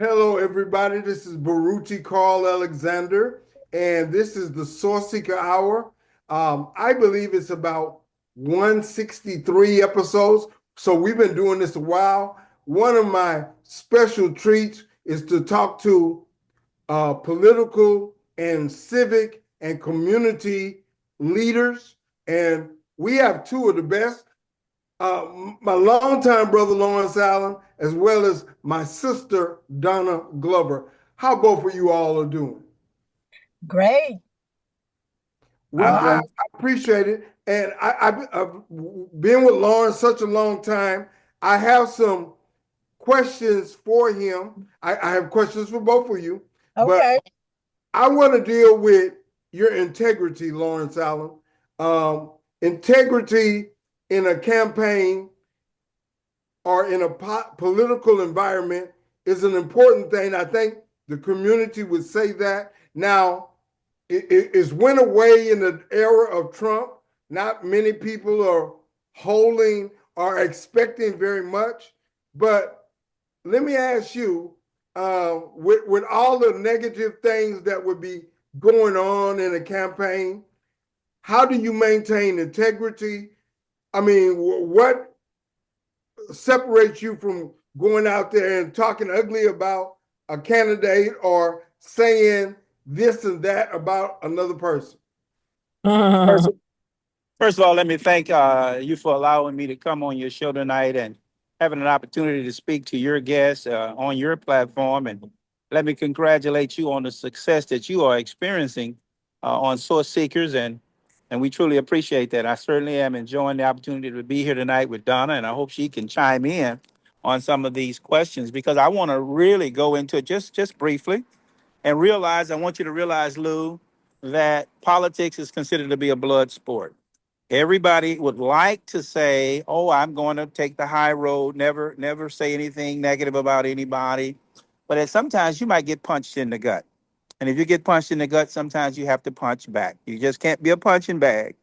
Hello, everybody. This is Baruchi Carl Alexander, and this is the Source Seeker Hour. I believe it's about 163 episodes, so we've been doing this a while. One of my special treats is to talk to political and civic and community leaders, and we have two of the best my longtime brother Lawrence Allen, as well as my sister Donna Glover. How both of you all are doing? Great. Well, I'm I doing. appreciate it, and I've been with Lawrence such a long time. I have some questions for him. I have questions for both of you, but Okay. I want to deal with your integrity, Lawrence Allen. Um, Integrity in a campaign or in a political environment is an important thing. I think the community would say that. Now, it's went away in the era of Trump. Not many people are holding or expecting very much. But let me ask you, with all the negative things that would be going on in a campaign, how do you maintain integrity? I mean, what separates you from going out there and talking ugly about a candidate or saying this and that about another person? First, first of all, let me thank you for allowing me to come on your show tonight and having an opportunity to speak to your guests on your platform. And let me congratulate you on the success that you are experiencing on Source Seekers. And we truly appreciate that. I certainly am enjoying the opportunity to be here tonight with Donna, and I hope she can chime in on some of these questions because I want to really go into it just briefly and realize I want you to realize, Lou, that politics is considered to be a blood sport. Everybody would like to say, "Oh, I'm going to take the high road, never say anything negative about anybody." But sometimes you might get punched in the gut. And if you get punched in the gut, sometimes you have to punch back. You just can't be a punching bag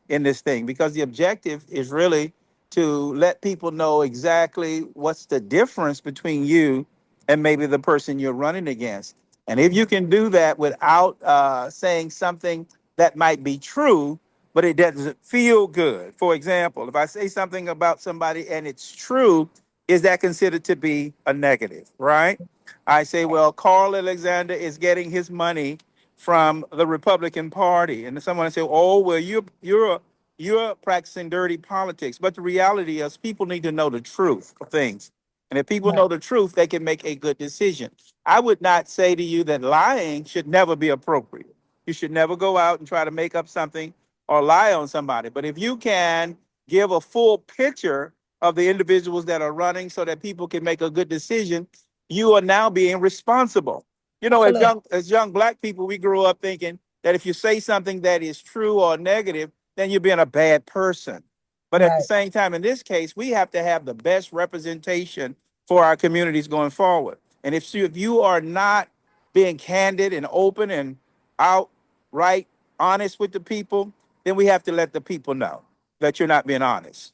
in this thing because the objective is really to let people know exactly what's the difference between you and maybe the person you're running against. And if you can do that without saying something that might be true, but it doesn't feel good. For example, if I say something about somebody and it's true, is that considered to be a negative, right? I say, well, Carl Alexander is getting his money from the Republican Party, and someone say, oh, well, you're practicing dirty politics. But the reality is, people need to know the truth of things, and if people Right. know the truth, they can make a good decision. I would not say to you that lying should never be appropriate. You should never go out and try to make up something or lie on somebody. But if you can give a full picture of the individuals that are running so that people can make a good decision, you are now being responsible. You know, Absolutely. as young black people, we grew up thinking that if you say something that is true or negative, then you're being a bad person. But at the Right. same time, in this case, we have to have the best representation for our communities going forward. And if you are not being candid and open and outright honest with the people, then we have to let the people know that you're not being honest.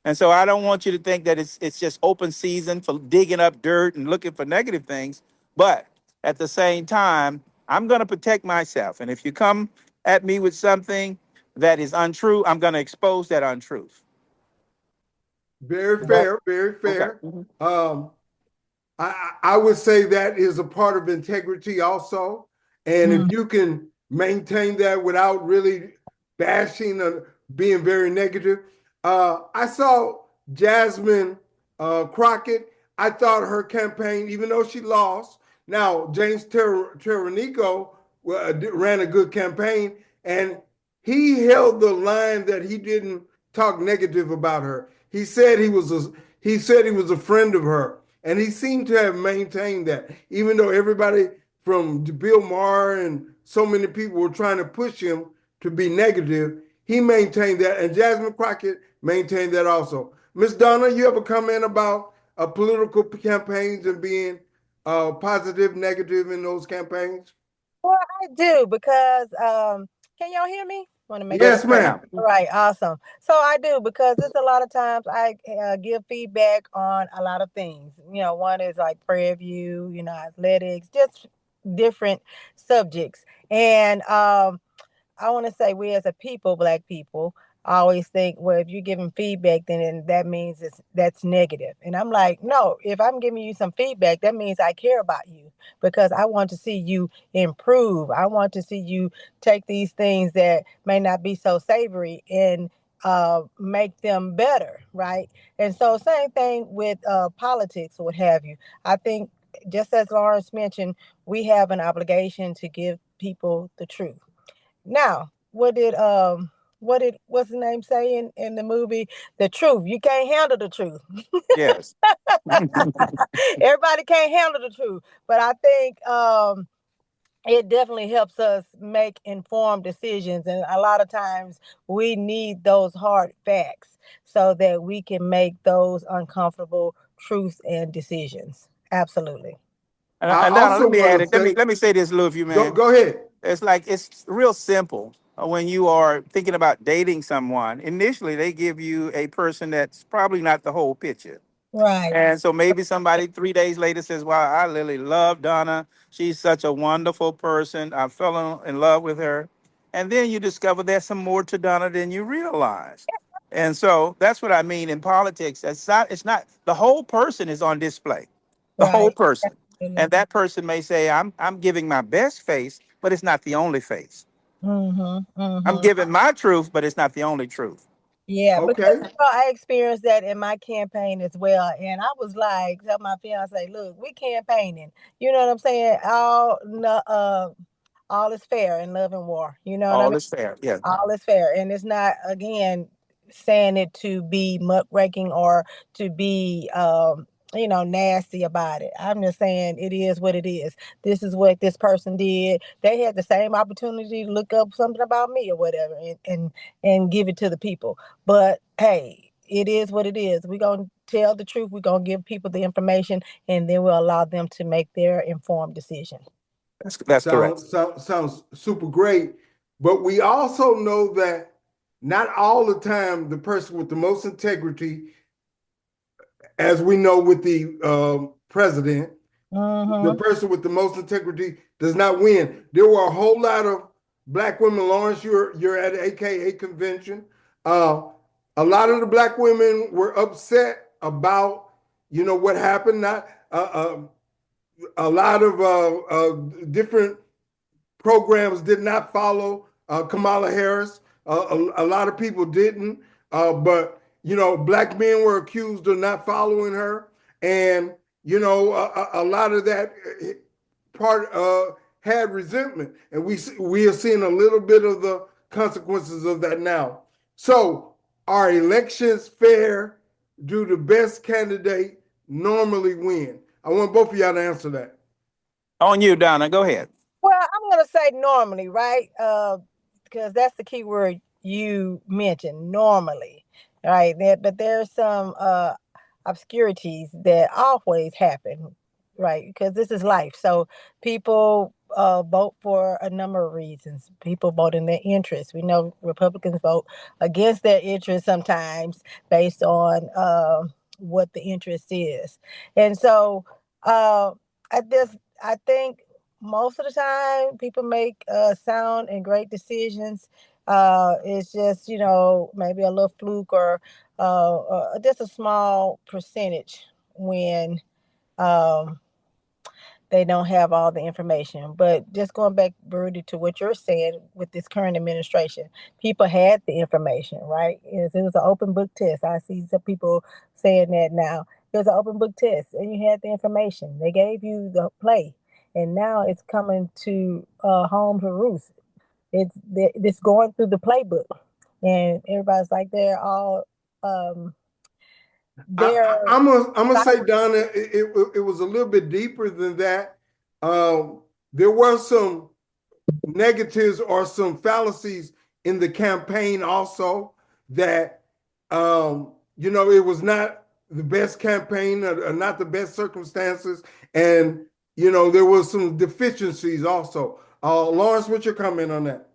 And so I don't want you to think that it's just open season for digging up dirt and looking for negative things. But at the same time, I'm going to protect myself. And if you come at me with something that is untrue, I'm going to expose that untruth. Very Right. fair, very Okay. fair. Um, I would say that is a part of integrity also. And if Mm. you can maintain that without really bashing or being very negative. I saw Jasmine Crockett. I thought her campaign, even though she lost, now James Terranico ran a good campaign, and he held the line that he didn't talk negative about her. He said he was a friend of her, and he seemed to have maintained that, even though everybody from Bill Maher and so many people were trying to push him to be negative. He maintained that, and Jasmine Crockett maintained that also. Miss Donna, you have a comment about political campaigns and being positive, negative in those campaigns? Well, I do because can y'all hear me? Want to make sure. Yes, ma'am. Right, awesome. So I do because it's a lot of times I give feedback on a lot of things. One is like prayer view, athletics, just different subjects. And I want to say we as a people, black people, always think, well, if you're giving feedback, then that means that's negative. And I'm like, no, if I'm giving you some feedback, that means I care about you because I want to see you improve. I want to see you take these things that may not be so savory and make them better, right? And so same thing with politics or what have you. I think just as Lawrence mentioned, we have an obligation to give people the truth. Now, what's the name say in the movie? The truth. You can't handle the truth. Yes. Everybody can't handle the truth. But I think it definitely helps us make informed decisions. And a lot of times we need those hard facts so that we can make those uncomfortable truths and decisions. Absolutely. I And Donna, also let me want add to it. say, Let me say this, Lou, if you go man. go ahead. It's like it's real simple when you are thinking about dating someone. Initially, they give you a person that's probably not the whole picture. Right. And so maybe somebody 3 days later says, "Wow, I really love Donna. She's such a wonderful person. I fell in love with her." And then you discover there's some more to Donna than you realize. And so that's what I mean in politics. It's not the whole person is on display. The whole Right. person. Absolutely. And that person may say, I'm giving my best face, but it's not the only face. Mm-hmm. I'm Mm-hmm. giving my truth, but it's not the only truth. Yeah, because Okay. I experienced that in my campaign as well, and I was like, tell my fiance, look, we campaigning. You know what I'm saying? All is fair in love and war. You know what I All mean? is fair. Yeah. All is fair, and it's not again saying it to be muckraking or to be nasty about it. I'm just saying it is what it is. This is what this person did. They had the same opportunity to look up something about me or whatever, and give it to the people. But hey, it is what it is. We're gonna tell the truth. We're gonna give people the information, and then we'll allow them to make their informed decision. That's correct. Sounds super great. But we also know that not all the time the person with the most integrity, as we know with the president, the Mm-hmm. person with the most integrity does not win. There were a whole lot of black women. Lawrence, you're at AKA convention. Uh, a lot of the black women were upset about what happened. Not a lot of different programs did not follow Kamala Harris. A lot of people didn't, but black men were accused of not following her, and a lot of that part had resentment, and we are seeing a little bit of the consequences of that now. So, are elections fair? Do the best candidate normally win? I want both of y'all to answer that. On you, Donna. Go ahead. Well, I'm gonna say normally, right? Because that's the key word you mentioned, normally, right? But there's some obscurities that always happen, right? Because this is life. So people vote for a number of reasons. People vote in their interests. We know Republicans vote against their interests sometimes based on what the interest is, and so uh, I think most of the time people make sound and great decisions. It's just maybe a little fluke or just a small percentage when um, they don't have all the information. But just going back, Rudy, to what you're saying with this current administration, people had the information, right? It was an open book test. I see some people saying that now. It was an open book test, and you had the information. They gave you the play, and now it's coming to home to roost. It's going through the playbook, and everybody's like they're all um, they're I'm gonna say, Donna, it was a little bit deeper than that. There were some negatives or some fallacies in the campaign also that it was not the best campaign or not the best circumstances, and there was some deficiencies also. Lawrence, what's your comment on that?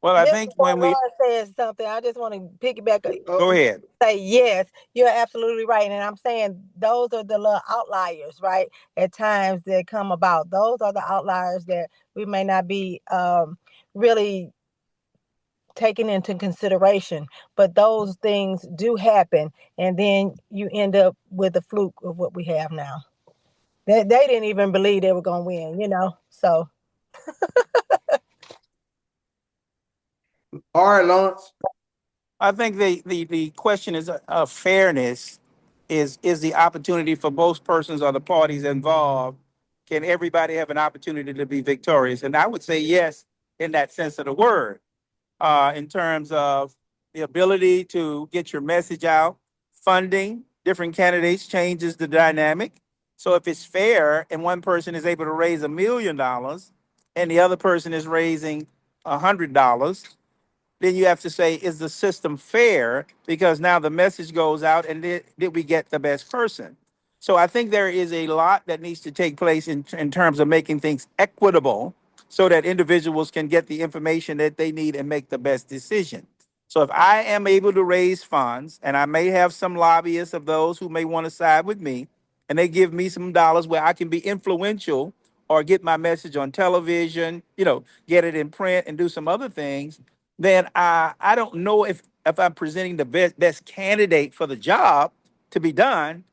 Well, I Just think before when we Laura says something, I just want to piggyback. Uh, go ahead. Say yes, you're absolutely right, and I'm saying those are the little outliers, right? At times that come about. Those are the outliers that we may not be really taken into consideration, but those things do happen, and then you end up with the fluke of what we have now. They didn't even believe they were gonna win, So all right, Lawrence. I think the question is of fairness is the opportunity for both persons or the parties involved. Can everybody have an opportunity to be victorious? And I would say yes in that sense of the word, in terms of the ability to get your message out, funding, different candidates changes the dynamic. So if it's fair and one person is able to raise $1 million and the other person is raising $100, then you have to say, is the system fair? Because now the message goes out, and did we get the best person? So I think there is a lot that needs to take place in terms of making things equitable so that individuals can get the information that they need and make the best decision. So if I am able to raise funds, and I may have some lobbyists of those who may want to side with me, and they give me some dollars where I can be influential or get my message on television, get it in print and do some other things, then I don't know if I'm presenting the best candidate for the job to be done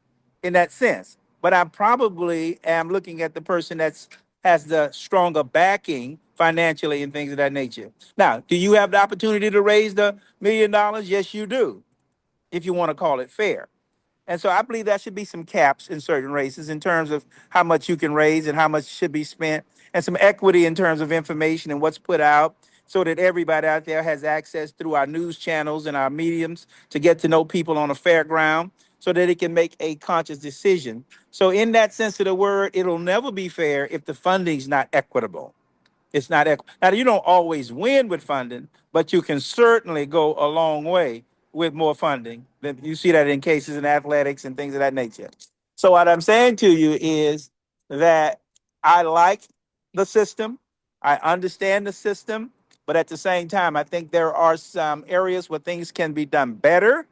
in that sense. But I probably am looking at the person that's has the stronger backing financially and things of that nature. Now, do you have the opportunity to raise the $1 million? Yes, you do, if you want to call it fair. And so I believe that should be some caps in certain races in terms of how much you can raise and how much should be spent, and some equity in terms of information and what's put out so that everybody out there has access through our news channels and our mediums to get to know people on a fair ground so that it can make a conscious decision. So in that sense of the word, it'll never be fair if the funding's not equitable. It's not equal. Now, you don't always win with funding, but you can certainly go a long way with more funding. You see that in cases in athletics and things of that nature. So what I'm saying to you is that I like the system. I understand the system, but at the same time, I think there are some areas where things can be done better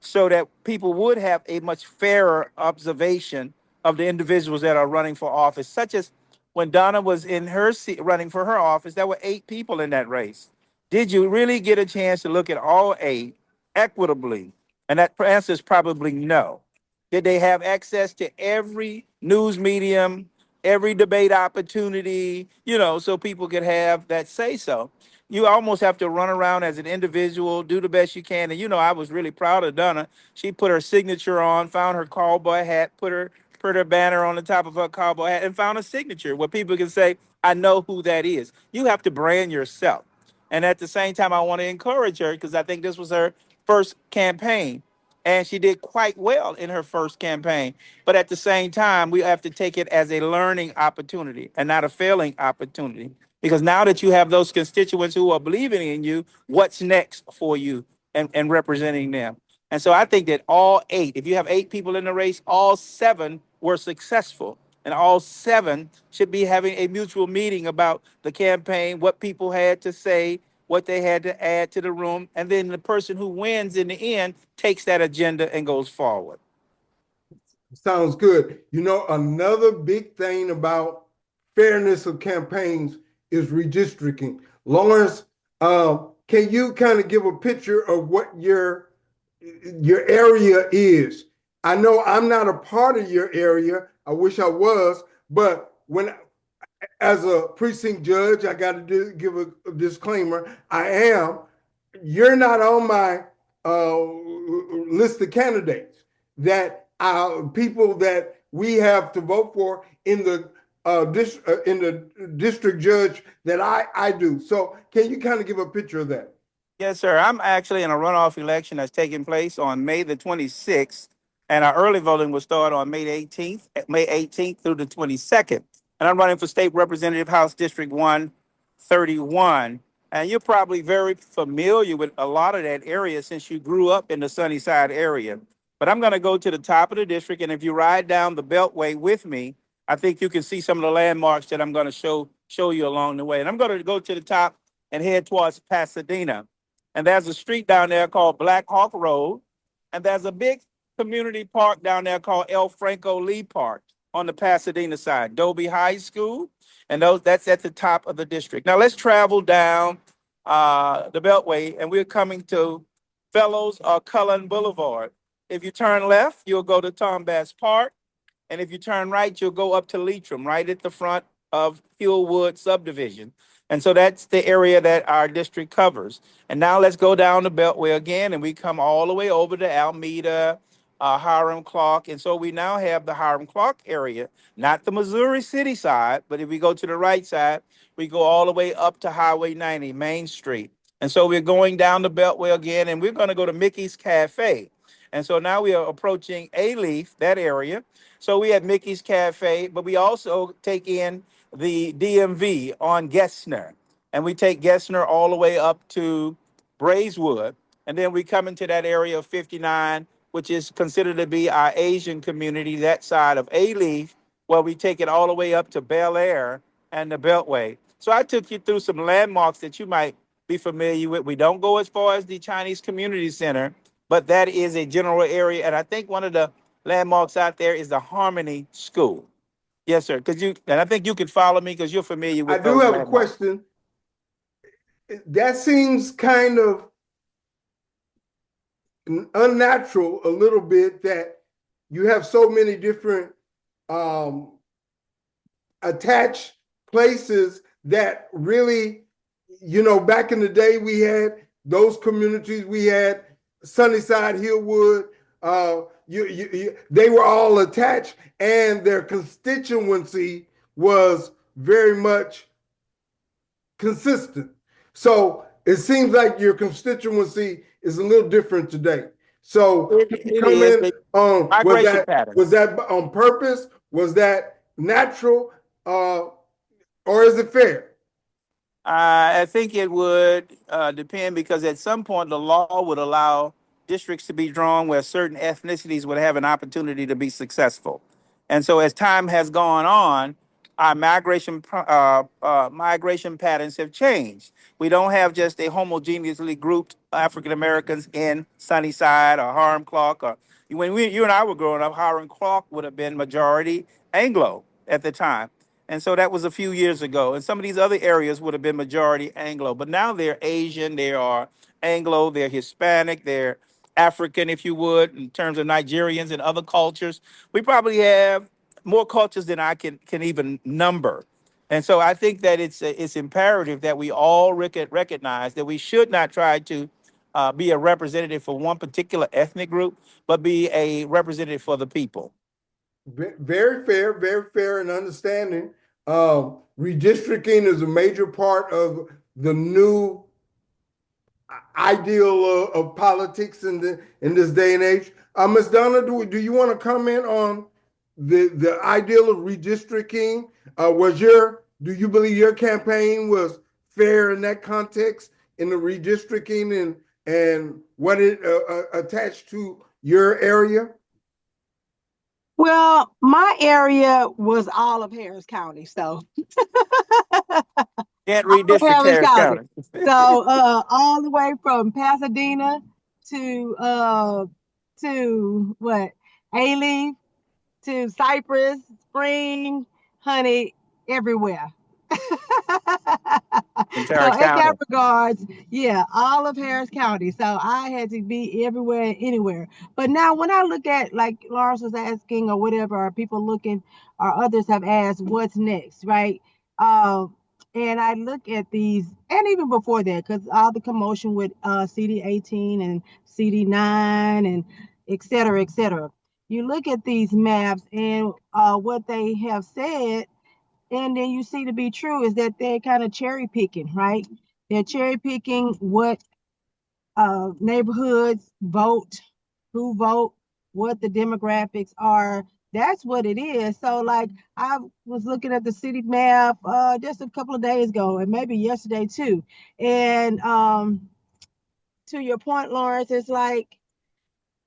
so that people would have a much fairer observation of the individuals that are running for office, such as when Donna was in her seat running for her office, there were 8 people in that race. Did you really get a chance to look at all 8 equitably? And that answer is probably no. Did they have access to every news medium, every debate opportunity, so people could have that say so? You almost have to run around as an individual, do the best you can. And I was really proud of Donna. She put her signature on, found her cowboy hat, put her banner on the top of her cowboy hat, and found a signature where people can say, I know who that is. You have to brand yourself. And at the same time, I want to encourage her because I think this was her first campaign. And she did quite well in her first campaign. But at the same time, we have to take it as a learning opportunity and not a failing opportunity. Because now that you have those constituents who are believing in you, what's next for you and representing them? And so I think that all 8, if you have 8 people in the race, all 7 were successful. And all 7 should be having a mutual meeting about the campaign, what people had to say, what they had to add to the room. And then the person who wins in the end takes that agenda and goes forward. Sounds good. Another big thing about fairness of campaigns is redistricting. Lawrence, can you kind of give a picture of what your area is? I know I'm not a part of your area. I wish I was, but as a precinct judge, I got to give a disclaimer. I am. You're not on my list of candidates that people that we have to vote for in the district judge that I do. So can you kind of give a picture of that? Yes, sir. I'm actually in a runoff election that's taking place on May the 26th, and our early voting will start on May 18th through the 22nd. And I'm running for State Representative House District 131. And you're probably very familiar with a lot of that area since you grew up in the Sunnyside area. But I'm going to go to the top of the district, and if you ride down the Beltway with me, I think you can see some of the landmarks that I'm going to show you along the way. And I'm going to go to the top and head towards Pasadena. And there's a street down there called Black Hawk Road. And there's a big community park down there called El Franco Lee Park on the Pasadena side, Dobie High School. And that's at the top of the district. Now let's travel down the Beltway, and we're coming to Fellows or Cullen Boulevard. If you turn left, you'll go to Tom Bass Park. And if you turn right, you'll go up to Leitrim, right at the front of Hillwood subdivision. And so that's the area that our district covers. And now let's go down the Beltway again, and we come all the way over to Alameda, Hiram Clark. And so we now have the Hiram Clark area, not the Missouri City side, but if we go to the right side, we go all the way up to Highway 90, Main Street. And so we're going down the Beltway again, and we're going to go to Mickey's Cafe. And so now we are approaching A-Leaf, that area. So we have Mickey's Cafe, but we also take in the DMV on Gessner. And we take Gessner all the way up to Braeswood. And then we come into that area of 59, which is considered to be our Asian community, that side of A-Leaf, where we take it all the way up to Bel Air and the Beltway. So I took you through some landmarks that you might be familiar with. We don't go as far as the Chinese Community Center, but that is a general area. And I think one of the landmarks out there is the Harmony School. Yes, sir. And I think you could follow me because you're familiar I with do those have a landmarks. question. That seems kind of unnatural a little bit that you have so many different attached places that really, back in the day we had those communities, we had Sunnyside, Hillwood, they were all attached, and their constituency was very much consistent. So it seems like your constituency is a little different today. So can you It is comment the on migration pattern. was that on purpose? Was that natural? Or is it fair? I think it would depend because at some point the law would allow districts to be drawn where certain ethnicities would have an opportunity to be successful. And so as time has gone on, our migration patterns have changed. We don't have just a homogeneously grouped African Americans in Sunnyside or Hiram Clark. Or you and I were growing up, Hiram Clark would have been majority Anglo at the time. And so that was a few years ago. And some of these other areas would have been majority Anglo, but now they're Asian, they are Anglo, they're Hispanic, they're African, if you would, in terms of Nigerians and other cultures. We probably have more cultures than I can even number. And so I think that it's imperative that we all recognize that we should not try to be a representative for one particular ethnic group, but be a representative for the people. Very fair and understanding. Redistricting is a major part of the new ideal of politics in this day and age. Ms. Donna, do you want to comment on the ideal of redistricting? Do you believe your campaign was fair in that context in the redistricting and what it attached to your area? Well, my area was all of Harris County, so Can't all of redistrict Harris Harris County. County. So all the way from Pasadena to what? A-Leaf to Cypress, Spring, honey, everywhere. Entire So in county. that regards, yeah, all of Harris County. So I had to be everywhere and anywhere. But now when I look at, like Lawrence was asking or whatever, or people looking or others have asked, what's next, right? Um, and I look at these, and even before that, because all the commotion with CD 18 and CD 9 and et cetera, et cetera. You look at these maps and what they have said, and then you see to be true is that they're kind of cherry picking, right? They're cherry picking what neighborhoods vote, who vote, what the demographics are. That's what it is. So, like, I was looking at the city map just a couple of days ago, and maybe yesterday too. And to your point, Lawrence, it's like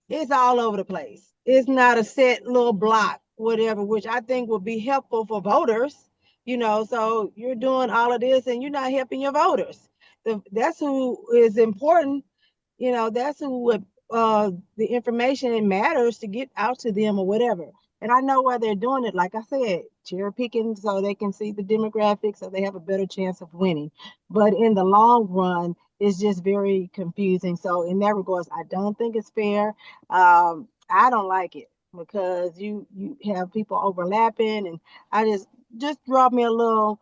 it's all over the place. It's not a set little block, whatever, which I think would be helpful for voters. So you're doing all of this and you're not helping your voters. that's who is important. That's who would the information matters to get out to them or whatever. And I know why they're doing it. Like I said, cherry picking so they can see the demographics so they have a better chance of winning. But in the long run, it's just very confusing. So in that regards, I don't think it's fair. I don't like it because you have people overlapping, and I just draw me a little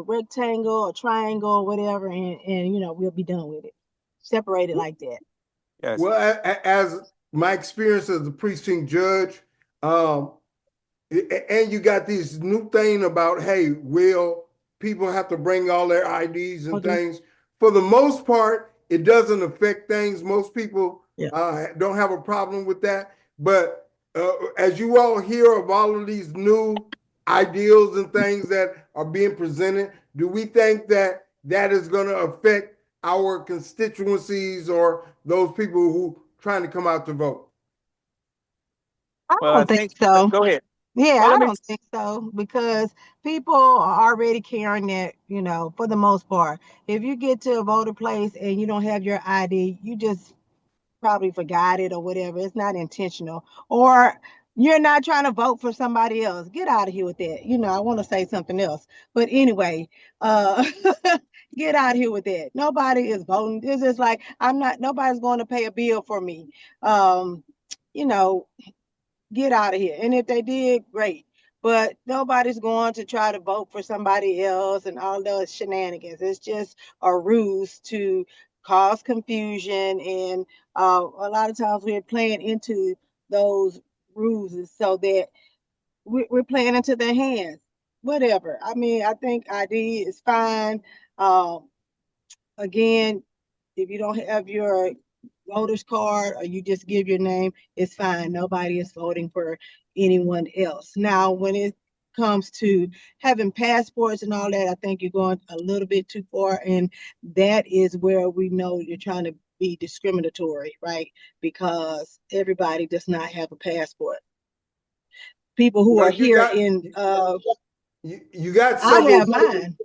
rectangle or triangle or whatever, and we'll be done with it. Separate it like that. Yes. Well, as my experience as a precinct judge, um, and you got this new thing about, hey, will people have to bring all their IDs and Okay. things? For the most part, it doesn't affect things. Most people Yeah. don't have a problem with that. But as you all hear of all of these new ideals and things that are being presented, do we think that that is going to affect our constituencies or those people who trying to come out to vote? I Well, I don't think think, so. go ahead. Yeah, Well, I let me, don't think so because people are already carrying that, for the most part. If you get to a voter place and you don't have your ID, you just probably forgot it or whatever. It's not intentional. Or you're not trying to vote for somebody else. Get out of here with that. I want to say something else. But anyway, uh get out of here with that. Nobody is voting. It's just like nobody's going to pay a bill for me. Um, you know, get out of here. And if they did, great. But nobody's going to try to vote for somebody else and all those shenanigans. It's just a ruse to cause confusion. And a lot of times we're playing into those ruses so that we're playing into their hands. Whatever. I mean, I think ID is fine. Um, Again, if you don't have your voter's card or you just give your name, it's fine. Nobody is voting for anyone else. Now, when it comes to having passports and all that, I think you're going a little bit too far. And that is where we know you're trying to be discriminatory, right? Because everybody does not have a passport. People who are Well, here in, you got I several. have mine.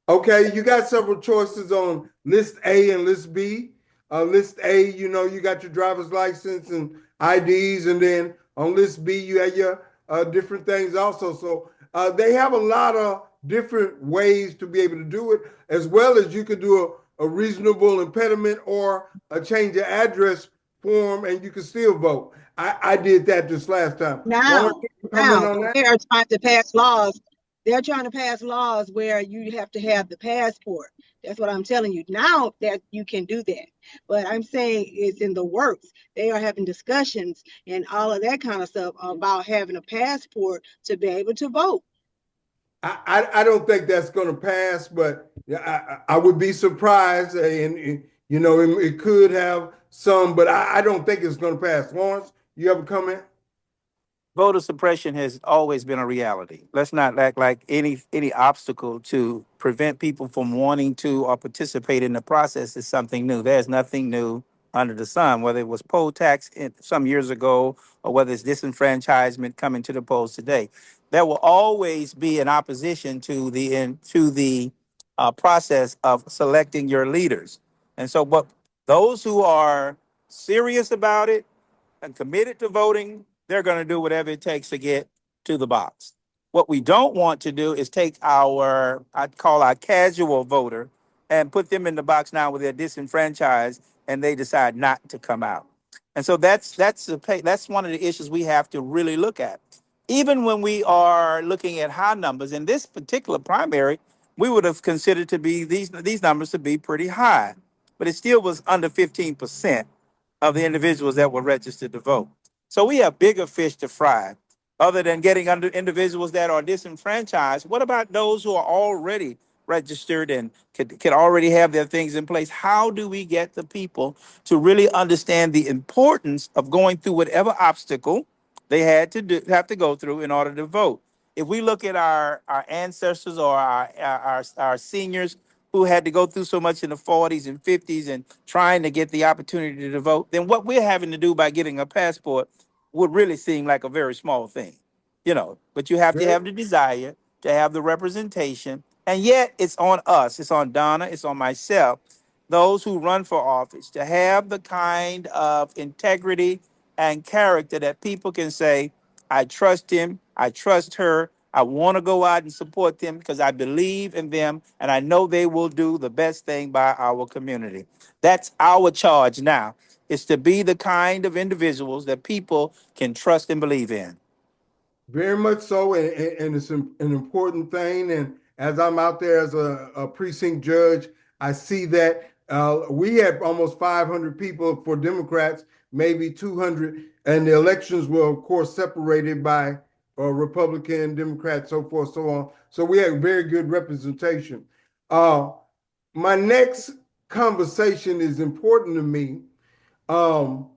Okay, you got several choices on list A and list B. List A, you got your driver's license and IDs, and then on list B, you have your different things also. So they have a lot of different ways to be able to do it, as well as you could do a reasonable impediment or a change of address form, and you can still vote. I did that this last time. Lauren, Now, can you comment on but that? they are trying to pass laws. They're trying to pass laws where you have to have the passport. That's what I'm telling you. Now that you can do that. But I'm saying it's in the works. They are having discussions and all of that kind of stuff about having a passport to be able to vote. I don't think that's going to pass, but I would be surprised, and it could have some, but I don't think it's going to pass. Lawrence, you have a comment? voter suppression has always been a reality. Let's not act like any obstacle to prevent people from wanting to or participate in the process is something new. There's nothing new under the sun, whether it was poll tax some years ago or whether it's disenfranchisement coming to the polls today. There will always be an opposition to the process of selecting your leaders, and so, but those who are serious about it and committed to voting, they're going to do whatever it takes to get to the box. What we don't want to do is take I'd call our casual voter, and put them in the box now where they're disenfranchised and they decide not to come out. And so that's one of the issues we have to really look at. Even when we are looking at high numbers in this particular primary, we would have considered to be these numbers to be pretty high, but it still was under 15% of the individuals that were registered to vote. So we have bigger fish to fry. Other than getting under individuals that are disenfranchised, what about those who are already registered and could already have their things in place? How do we get the people to really understand the importance of going through whatever obstacle they have to go through in order to vote? If we look at our ancestors or our seniors who had to go through so much in the 40s and 50s and trying to get the opportunity to vote, then what we're having to do by getting a passport would really seem like a very small thing. But you have to Very, have the desire to have the representation And yet it's on us, it's on Donna, it's on myself, those who run for office, to have the kind of integrity and character that people can say, I trust him, I trust her, I want to go out and support them because I believe in them and I know they will do the best thing by our community. That's our charge now, is to be the kind of individuals that people can trust and believe in. Very much so, and it's an important thing. And as I'm out there as a precinct judge, I see that we had almost 500 people for Democrats, maybe 200, and the elections were, of course, separated by Republican, Democrat, so forth, so on. So we had very good representation. Uh, my next conversation is important to me. Um,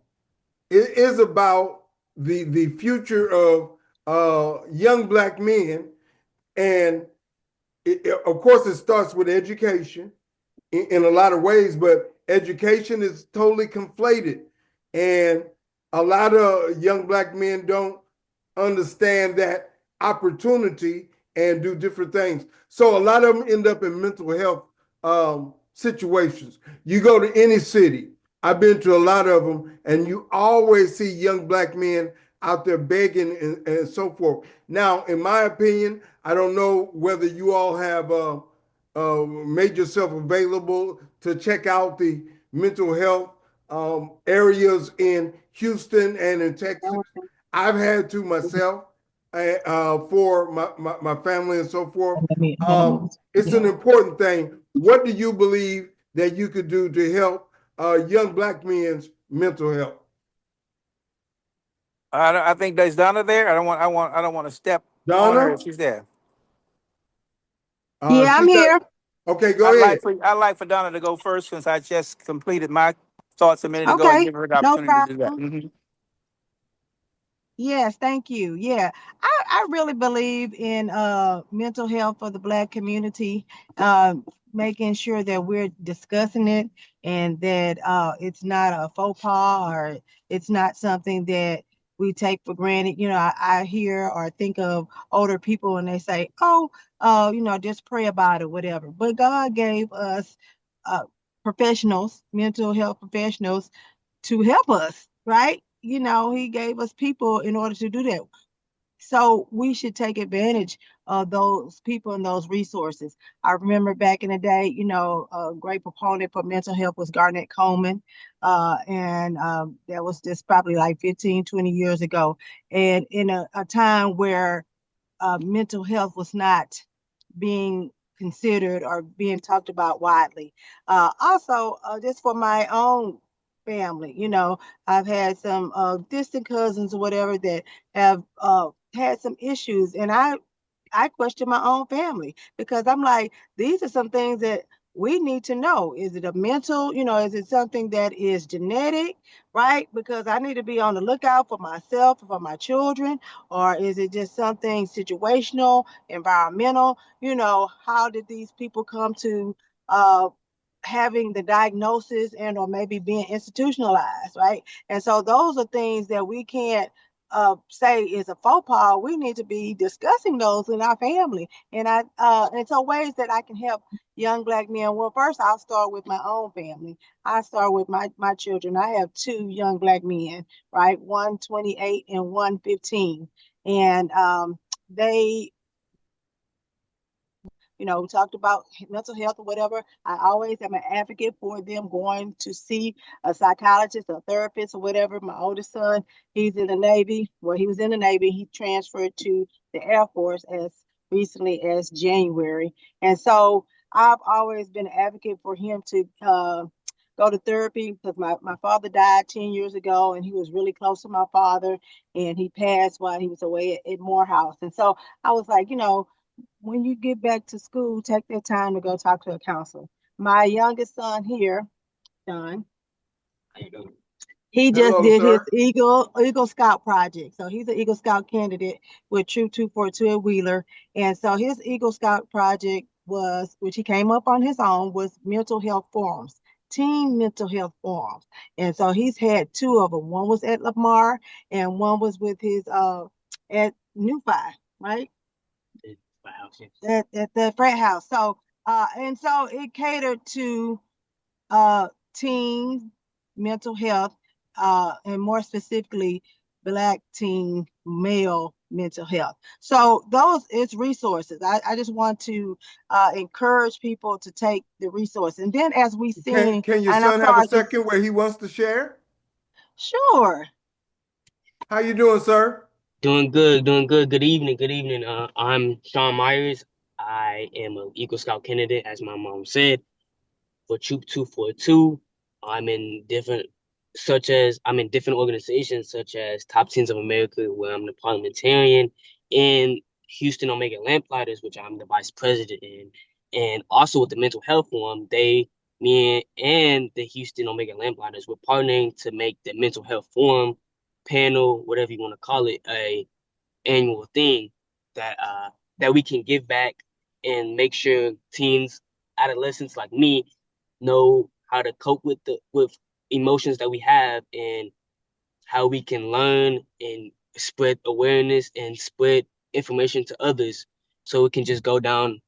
it is about the future of young black men, and of course, it starts with education in a lot of ways, but education is totally conflated, and a lot of young black men don't understand that opportunity and do different things. So a lot of them end up in mental health situations. You go to any city, I've been to a lot of them, and you always see young black men out there begging and so forth. Now, in my opinion, I don't know whether you all have made yourself available to check out the mental health areas in Houston and in Texas. I've had to myself for my family and so forth. It's an important thing. What do you believe that you could do to help young black men's mental health? I think there's Donna there. I don't want to step on her if Donna, she's there. Yeah, I'm she's not. here. Okay, go ahead. I'd like for Donna to go first since I just completed my thoughts a minute ago and Okay, give her the no opportunity to do that. problem. Mhm. Yes, thank you. Yeah, I really believe in mental health for the Black community, making sure that we're discussing it and that it's not a faux pas or it's not something that we take for granted. You know, I hear or think of older people and they say, oh, just pray about it, whatever. But God gave us uh, professionals, mental health professionals to help us, right? He gave us people in order to do that. So we should take advantage of those people and those resources. I remember back in the day, a great proponent for mental health was Garnett Coleman. And that was just probably like 15, 20 years ago. And in a time where mental health was not being considered or being talked about widely. Also, just for my own family, I've had some distant cousins or whatever that have had some issues, and I question my own family because I'm like, these are some things that we need to know. Is it a mental, is it something that is genetic, right? Because I need to be on the lookout for myself, for my children, or is it just something situational, environmental? How did these people come to having the diagnosis and or maybe being institutionalized, right? And so those are things that we can't say is a faux pas. We need to be discussing those in our family. And so ways that I can help young black men. Well, first I'll start with my own family. I start with my children. I have two young black men, right? One 28 and one 15. And they talked about mental health or whatever. I always am an advocate for them going to see a psychologist, a therapist, or whatever. My oldest son, he's in the Navy. Well, he was in the Navy. He transferred to the Air Force as recently as January. And so I've always been an advocate for him to go to therapy because my father died 10 years ago and he was really close to my father and he passed while he was away at Morehouse. And so I was like, when you get back to school, take that time to go talk to a counselor. My youngest son here, Don, he just Hello, did his sir. Eagle Scout project. So he's an Eagle Scout candidate with Troop 242 at Wheeler. And so his Eagle Scout project was, which he came up on his own, was mental health forums, teen mental health forums. And so he's had two of them. One was at Lamar and one was with his at Newfi, right? house, yes. At the frat house. So and so it catered to uh teen mental health, and more specifically Black teen male mental health. So those is resources. I just want to encourage people to take the resource. And then as we seen, Can your and I'm son have a sorry, second where he wants to share? sure. How you doing, sir? Doing good, doing good. Good evening, good evening. I'm Sean Myers. I am an Eagle Scout candidate, as my mom said, for Troop 242. I'm in different, I'm in different organizations such as Top Teens of America, where I'm the parliamentarian, and Houston Omega Lamplighters, which I'm the vice president in, and also with the Mental Health Forum. Me, and the Houston Omega Lamplighters, we're partnering to make the Mental Health Forum panel, whatever you want to call it, a annual thing that we can give back and make sure teens, adolescents like me, know how to cope with the with emotions that we have, and how we can learn and spread awareness and spread information to others, so it can just go down,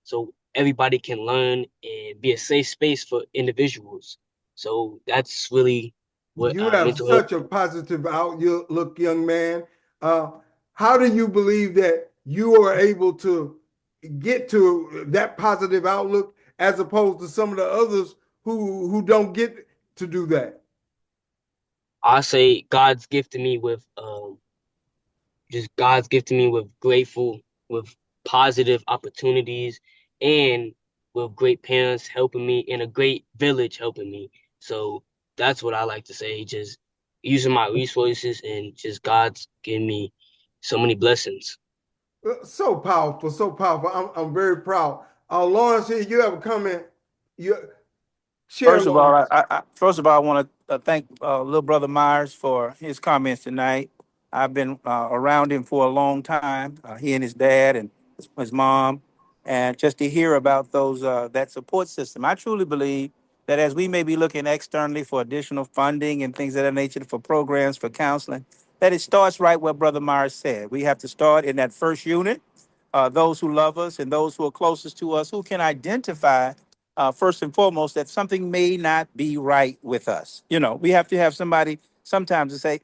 so everybody can learn and be a safe space for individuals. So that's really what You have mental health. such a positive outlook, young man. Uh, how do you believe that you are able to get to that positive outlook as opposed to some of the others who don't get to do that? I say God's gifted me with with positive opportunities, and with great parents helping me, and a great village helping me. So that's what I like to say. Just using my resources, and just God's given me so many blessings. So powerful, so powerful. I'm very proud. Lawrence, here you have a comment. You share, First of all, Lawrence. I want to thank little brother Myers for his comments tonight. I've been around him for a long time. He and his dad and his mom, and just to hear about those that support system. I truly believe that as we may be looking externally for additional funding and things of that nature for programs for counseling, that it starts right where Brother Myers said. We have to start in that first unit, those who love us and those who are closest to us, who can identify first and foremost that something may not be right with us. You know, we have to have somebody sometimes to say,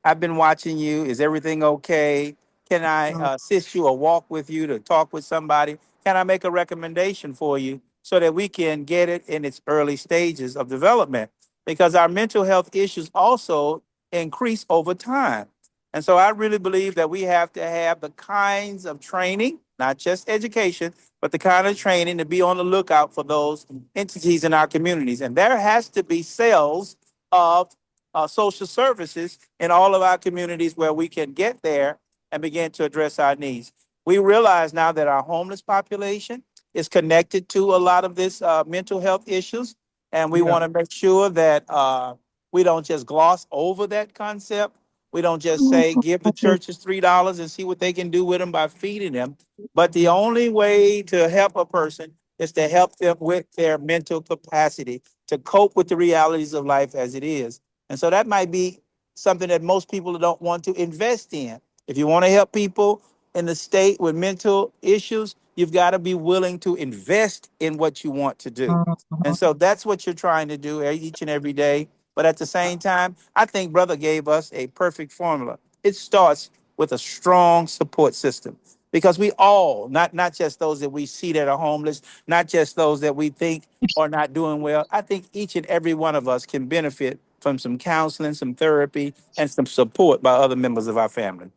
I've been watching you. Is everything okay? Can I assist you or walk with you to talk with somebody? Can I make a recommendation for you so that we can get it in its early stages of development? Because our mental health issues also increase over time. And so I really believe that we have to have the kinds of training, not just education, but the kind of training to be on the lookout for those entities in our communities. And there has to be cells of social services in all of our communities where we can get there and begin to address our needs. We realize now that our homeless population is connected to a lot of this mental health issues, and we Yeah. want to make sure that we don't just gloss over that concept. We don't just say give the churches $3 and see what they can do with them by feeding them. But the only way to help a person is to help them with their mental capacity to cope with the realities of life as it is. And so that might be something that most people don't want to invest in. If you want to help people in the state with mental issues, you've got to be willing to invest in what you want to do. And so that's what you're trying to do each and every day. But at the same time, I think Brother gave us a perfect formula. It starts with a strong support system because we all, not just those that we see that are homeless, not just those that we think are not doing well. I think each and every one of us can benefit from some counseling, some therapy, and some support by other members of our family.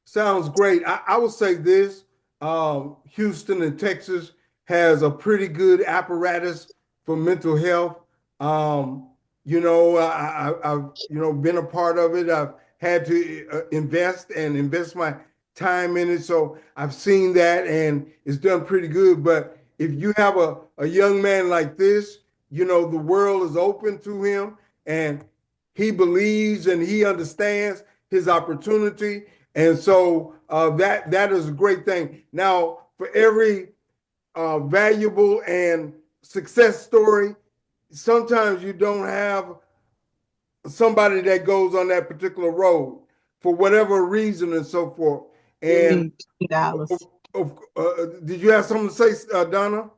Sounds great. I would say this: Houston and Texas has a pretty good apparatus for mental health. Um, I've been a part of it. I've had to invest my time in it, so I've seen that, and it's done pretty good. But if you have a young man like this, the world is open to him, and he believes and he understands his opportunity, and so that is a great thing. Now, for every valuable and success story, sometimes you don't have somebody that goes on that particular road for whatever reason and so forth. And $10. did you have something to say, Donna?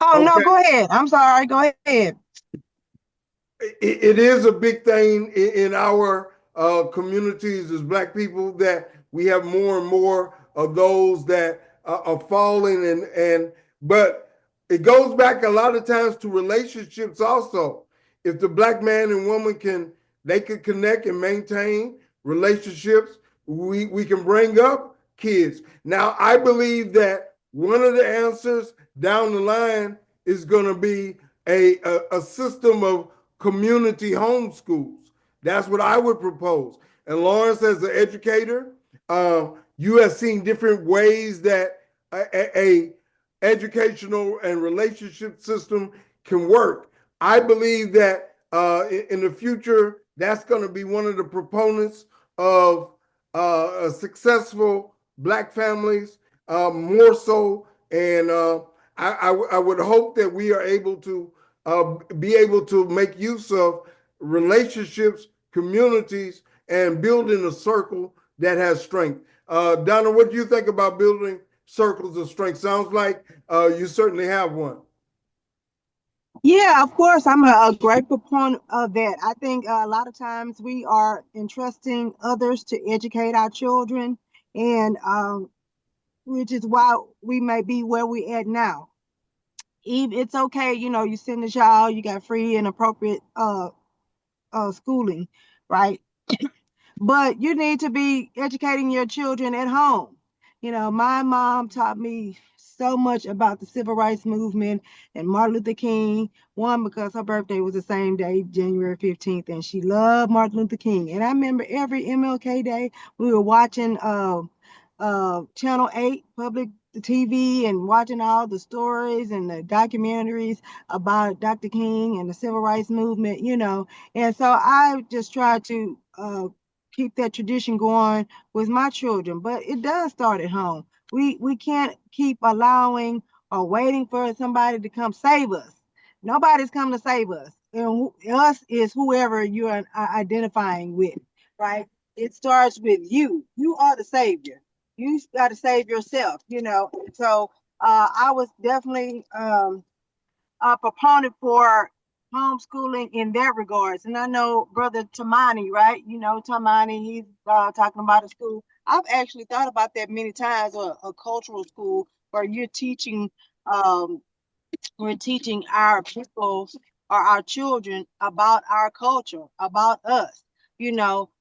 Oh no, Okay. go ahead. I'm sorry. Go ahead. It is a big thing in our communities as Black people that we have more and more of those that are falling, and but it goes back a lot of times to relationships also. If the Black man and woman can, they could connect and maintain relationships, we can bring up kids. Now I believe that one of the answers down the line is going to be a system of community homeschools. That's what I would propose. And Lawrence, as an educator, you have seen different ways that a educational and relationship system can work. I believe that in the future, that's going to be one of the proponents of successful Black families, more so. And I would hope that we are able to be able to make use of relationships, communities, and building a circle that has strength. Donna, what do you think about building circles of strength? Sounds like you certainly have one. Yeah, of course. I'm a great proponent of that. I think a lot of times we are entrusting others to educate our children, and which is why we may be where we at now. Even it's okay, you send a child, you got free and appropriate schooling, right? But you need to be educating your children at home. My mom taught me so much about the civil rights movement and Martin Luther King. One, because her birthday was the same day, January 15th, and she loved Martin Luther King. And I remember every MLK Day we were watching Channel 8 public TV and watching all the stories and the documentaries about Dr. King and the civil rights movement. And so I just try to keep that tradition going with my children. But it does start at home. We can't keep allowing or waiting for somebody to come save us. Nobody's come to save us. And us is whoever you're identifying with, right? It starts with you. You are the savior. You got to save yourself. So I was definitely a proponent for homeschooling in that regards. And I know Brother Tamani, right? Tamani, he's talking about a school. I've actually thought about that many times, a cultural school where um, we're teaching our people or our children about our culture, about us,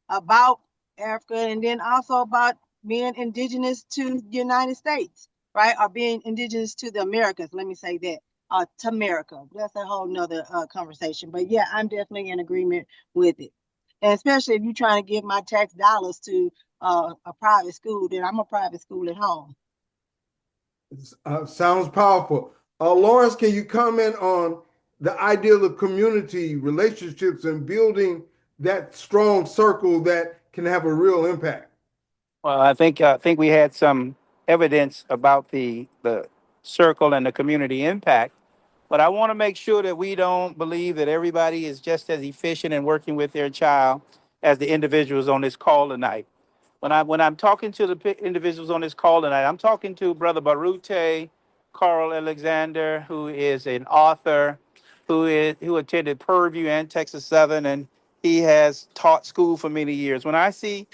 about Africa, and then also about being indigenous to the United States, right? Or being indigenous to the Americas. Let me say that. To America. That's a whole nother conversation. But yeah, I'm definitely in agreement with it. And especially if you're trying to give my tax dollars to a private school, then I'm a private school at home. Sounds powerful. Lawrence, can you comment on the ideal of community relationships and building that strong circle that can have a real impact? Well, I think we had some evidence about the circle and the community impact, but I want to make sure that we don't believe that everybody is just as efficient in working with their child as the individuals on this call tonight. When I'm talking to the individuals on this call tonight, I'm talking to Brother Barute Carl Alexander, who is an author, who attended Purview and Texas Southern, and he has taught school for many years. When I see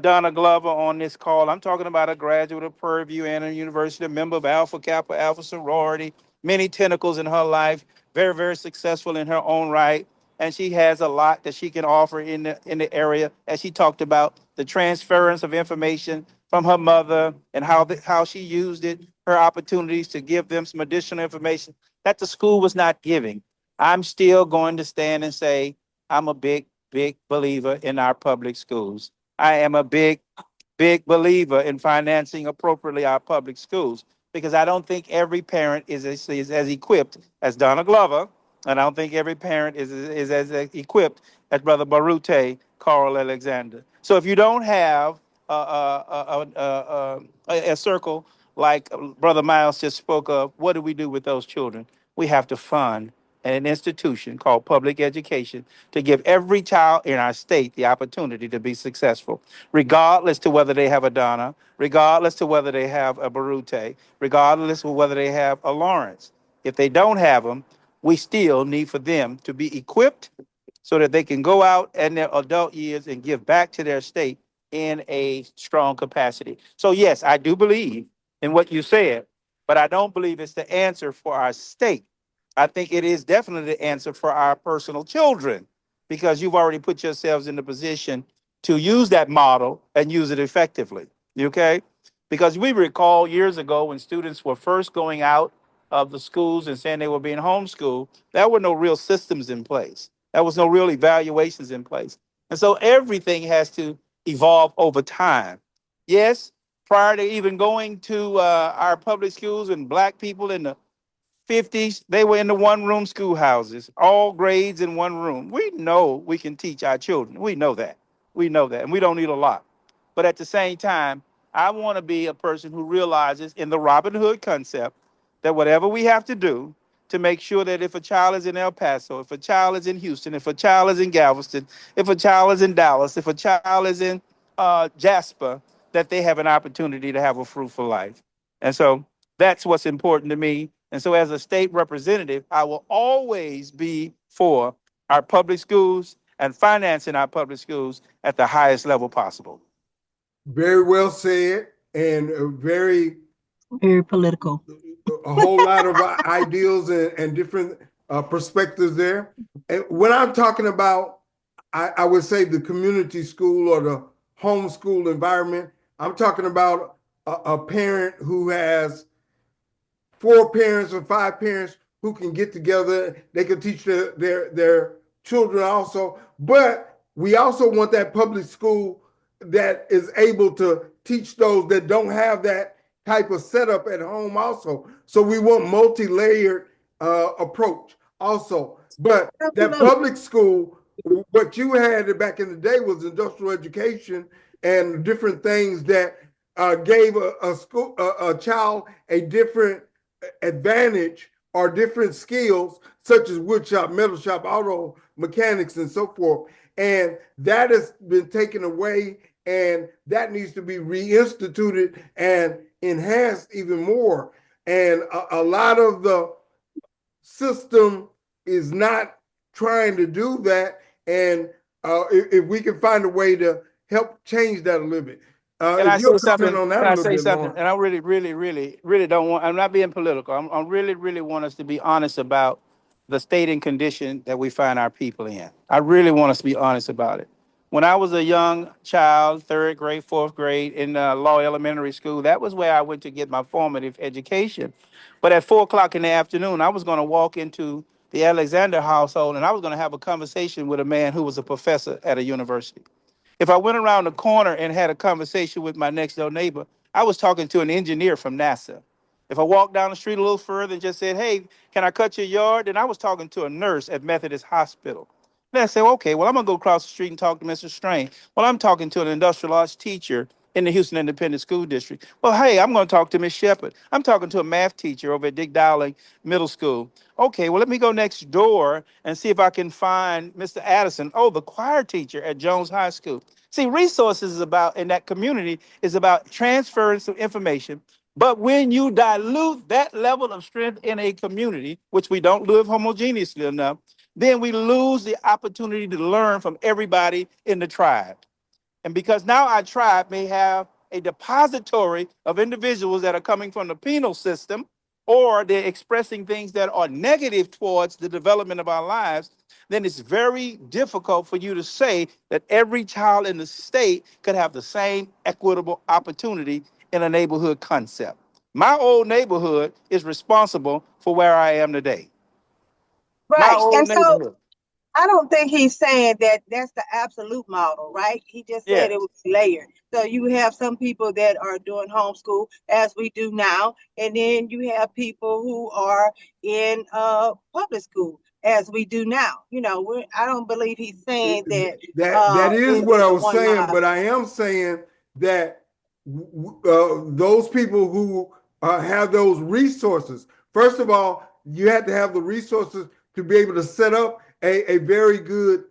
Donna Glover on this call, I'm talking about a graduate of Purview and a university, a member of Alpha Kappa Alpha sorority, many tentacles in her life, very, very successful in her own right. And she has a lot that she can offer in the area, as she talked about the transference of information from her mother and how she used it, her opportunities to give them some additional information that the school was not giving. I'm still going to stand and say I'm a big, big believer in our public schools. I am a big, big believer in financing appropriately our public schools because I don't think every parent is as equipped as Donna Glover, and I don't think every parent is as equipped as Brother Barute Carl Alexander. So if you don't have a circle like Brother Miles just spoke of, what do we do with those children? We have to fund and an institution called public education to give every child in our state the opportunity to be successful, regardless to whether they have a Donna, regardless to whether they have a Barute, regardless of whether they have a Lawrence. If they don't have them, we still need for them to be equipped so that they can go out in their adult years and give back to their state in a strong capacity. So, yes, I do believe in what you said, but I don't believe it's the answer for our state. I think it is definitely the answer for our personal children because you've already put yourselves in the position to use that model and use it effectively. Okay? Because we recall years ago when students were first going out of the schools and saying they were being homeschooled, there were no real systems in place. There was no real evaluations in place. And so everything has to evolve over time. Yes, prior to even going to our public schools and black people in the 50s, they were in the one room schoolhouses, all grades in one room. We know we can teach our children. We know that. We know that. And we don't need a lot. But at the same time, I want to be a person who realizes in the Robin Hood concept that whatever we have to do to make sure that if a child is in El Paso, if a child is in Houston, if a child is in Galveston, if a child is in Dallas, if a child is in Jasper, that they have an opportunity to have a fruitful life. And so that's what's important to me. And so, as a state representative, I will always be for our public schools and financing our public schools at the highest level possible. Very well said, and Very political. a whole lot of ideals and different perspectives there. And when I'm talking about, I would say the community school or the homeschool environment, I'm talking about a parent who has four parents or five parents who can get together. They can teach their children also. But we also want that public school that is able to teach those that don't have that type of setup at home also. So we want multi-layered approach also. But that public school, what you had back in the day was industrial education and different things that gave a child a different advantage or different skills, such as wood shop, metal shop, auto mechanics, and so forth. And that has been taken away, and that needs to be reinstituted and enhanced even more. And a lot of the system is not trying to do that. And if we can find a way to help change that a little bit. Can I If you'll say comment something? on that Can a I little say bit, something? Lauren. And I really don't want, I'm not being political. I really want us to be honest about the state and condition that we find our people in. I really want us to be honest about it. When I was a young child, third grade, fourth grade in Law Elementary School, that was where I went to get my formative education. But at 4 o'clock in the afternoon, I was going to walk into the Alexander household and I was going to have a conversation with a man who was a professor at a university. If I went around the corner and had a conversation with my next door neighbor, I was talking to an engineer from NASA. If I walked down the street a little further and just said, "Hey, can I cut your yard?" then I was talking to a nurse at Methodist Hospital. Then I said, "Okay, well, I'm going to go across the street and talk to Mr. Strain." Well, I'm talking to an industrial arts teacher in the Houston Independent School District. Well, hey, I'm going to talk to Miss Shepard. I'm talking to a math teacher over at Dick Dowling Middle School. Okay, well, let me go next door and see if I can find Mr. Addison. Oh, the choir teacher at Jones High School. See, resources is about in that community is about transferring some information. But when you dilute that level of strength in a community, which we don't live homogeneously enough, then we lose the opportunity to learn from everybody in the tribe. And because now our tribe may have a depository of individuals that are coming from the penal system, or they're expressing things that are negative towards the development of our lives, then it's very difficult for you to say that every child in the state could have the same equitable opportunity in a neighborhood concept. My old neighborhood is responsible for where I am today. My Right. old And so neighborhood. I don't think he's saying that that's the absolute model, right? He just said it Yes. was layered. So you have some people that are doing homeschool as we do now, and then you have people who are in public school as we do now. I don't believe he's saying that That is what in I a was one saying, but model. I am saying that those people who have those resources, first of all, you have to have the resources to be able to set up a very good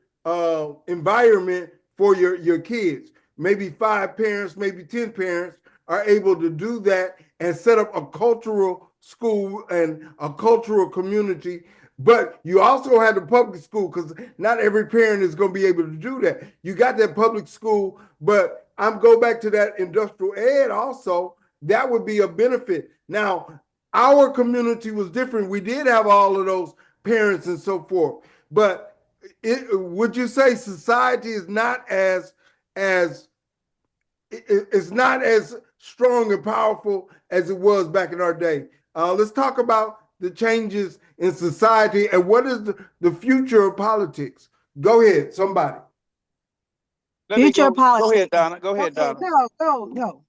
environment for your kids. Maybe 5 parents, maybe 10 parents are able to do that and set up a cultural school and a cultural community. But you also have the public school, because not every parent is going to be able to do that. You got that public school, but I'm go back to that industrial ed also. That would be a benefit. Now, our community was different. We did have all of those parents and so forth, but would you say society is not as it's not as strong and powerful as it was back in our day? Let's talk about the changes in society and what is the future of politics. Go ahead, somebody. Future Go politics. ahead, Donna. Go ahead, Okay, Donna. go.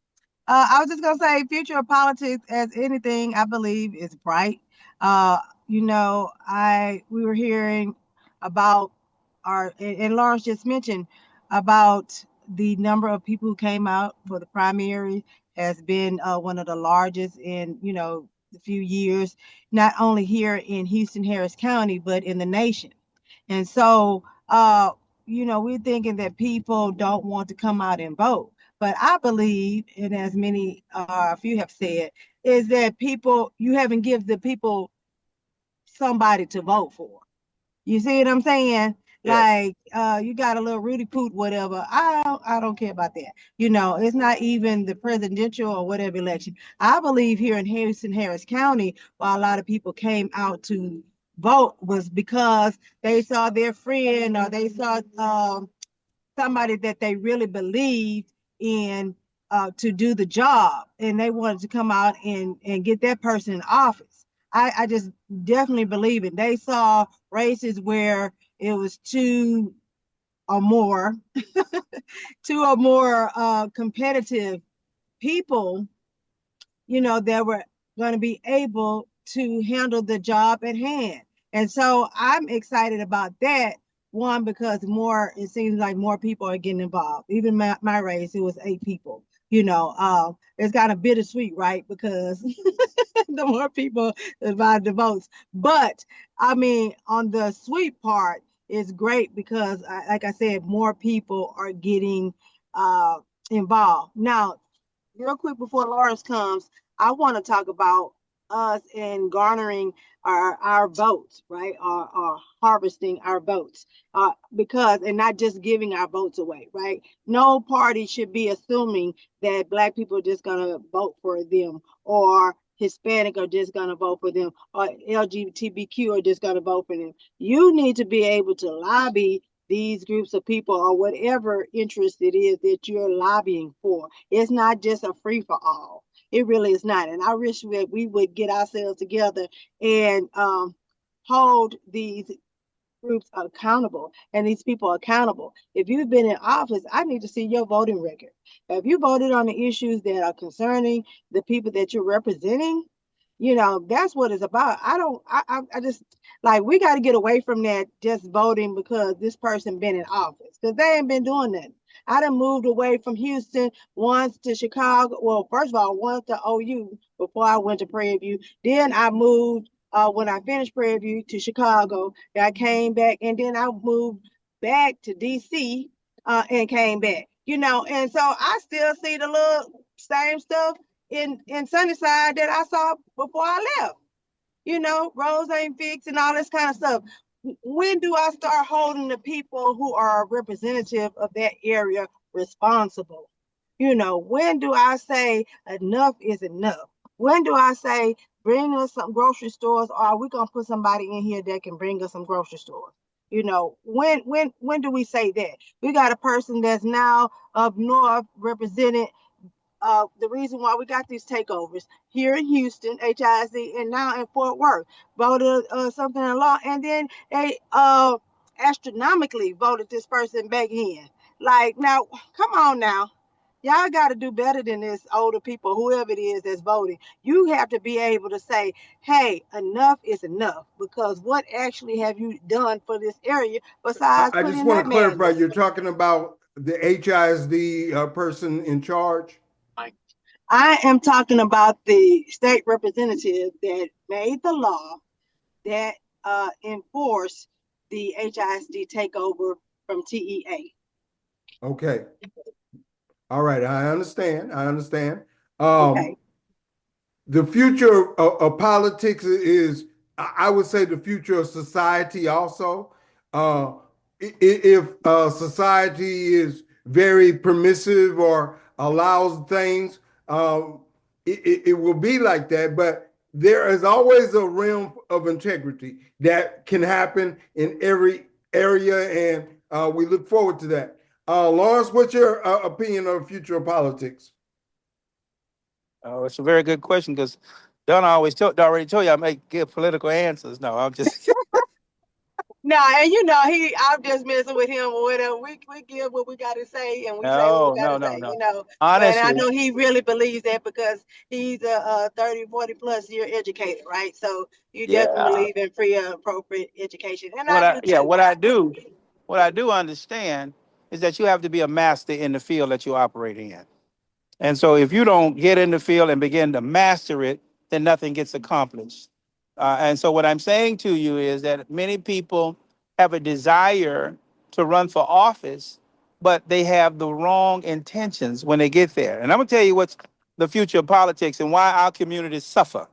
I was just gonna say, future of politics, as anything, I believe is bright. Uh, we were hearing about and Lawrence just mentioned about the number of people who came out for the primary has been one of the largest in a few years, not only here in Houston, Harris County, but in the nation. And so, we're thinking that people don't want to come out and vote. But I believe, and as many, a few have said, is that you haven't given the people somebody to vote for. You see what I'm saying? Yes. Like, you got a little Rudy Poot, whatever. I don't care about that. It's not even the presidential or whatever election. I believe here in Houston, Harris County, why a lot of people came out to vote was because they saw their friend or they saw somebody that they really believed in to do the job, and they wanted to come out and get that person in office. I just definitely believe it. They saw races where it was or more, two or more competitive people, that were going to be able to handle the job at hand. And so I'm excited about that. One, because it seems like more people are getting involved. Even my race, it was 8 people. It's kind of bittersweet, right? Because the more people divide the votes. But I mean, on the sweet part, it's great because, like I said, more people are getting uh, involved. Now, real quick before Lawrence comes, I want to talk about us and garnering our votes, right? Or harvesting our votes, because and not just giving our votes away, right? No party should be assuming that Black people are just gonna vote for them, or Hispanic are just gonna vote for them, or LGBTQ are just gonna vote for them. You need to be able to lobby these groups of people or whatever interest it is that you're lobbying for. It's not just a free for all. It really is not. And I wish that we would get ourselves together and hold these groups accountable and these people accountable. If you've been in office, I need to see your voting record. If you voted on the issues that are concerning the people that you're representing, that's what it's about. I just like, we got to get away from that just voting because this person been in office, because they ain't been doing that. I done moved away from Houston once to Chicago. Well, first of all, once to OU before I went to Prairie View. Then I moved when I finished Prairie View to Chicago. I came back, and then I moved back to DC and came back. And so I still see the little same stuff in Sunnyside that I saw before I left. Roads ain't fixed and all this kind of stuff. When do I start holding the people who are representative of that area responsible? When do I say enough is enough? When do I say bring us some grocery stores, or are we gonna put somebody in here that can bring us some grocery stores? When do we say that? We got a person that's now up north represented the reason why we got these takeovers here in Houston, HISD, and now in Fort Worth, voted something in law, and then they astronomically voted this person back in. Like, now, come on now. Y'all got to do better than this, older people, whoever it is that's voting. You have to be able to say, hey, enough is enough, because what actually have you done for this area besides I just putting want that to man clarify, there? you're talking about the HISD person in charge? I am talking about the state representative that made the law that enforce the HISD takeover from TEA. Okay. All right. I understand. I understand. Okay. The future of politics is, I would say, the future of society also. Uh, if society is very permissive or allows things, it will be like that. But there is always a realm of integrity that can happen in every area, and we look forward to that. Lawrence, what's your opinion of the future of politics? Oh, it's a very good question because Donna already told you I make good political answers. No, I'm just No, and I'm just messing with him or whatever. We give what we got to say, and we say what we no, got to no, no, say. no. And I Honestly, know he really believes that because he's a 30, 40 plus year educator, right? So you definitely yeah. believe in free and appropriate education, and I What I do yeah, too. what I do understand is that you have to be a master in the field that you're operating in. And so if you don't get in the field and begin to master it, then nothing gets accomplished. And so what I'm saying to you is that many people have a desire to run for office, but they have the wrong intentions when they get there. And I'm gonna tell you what's the future of politics and why our communities suffer.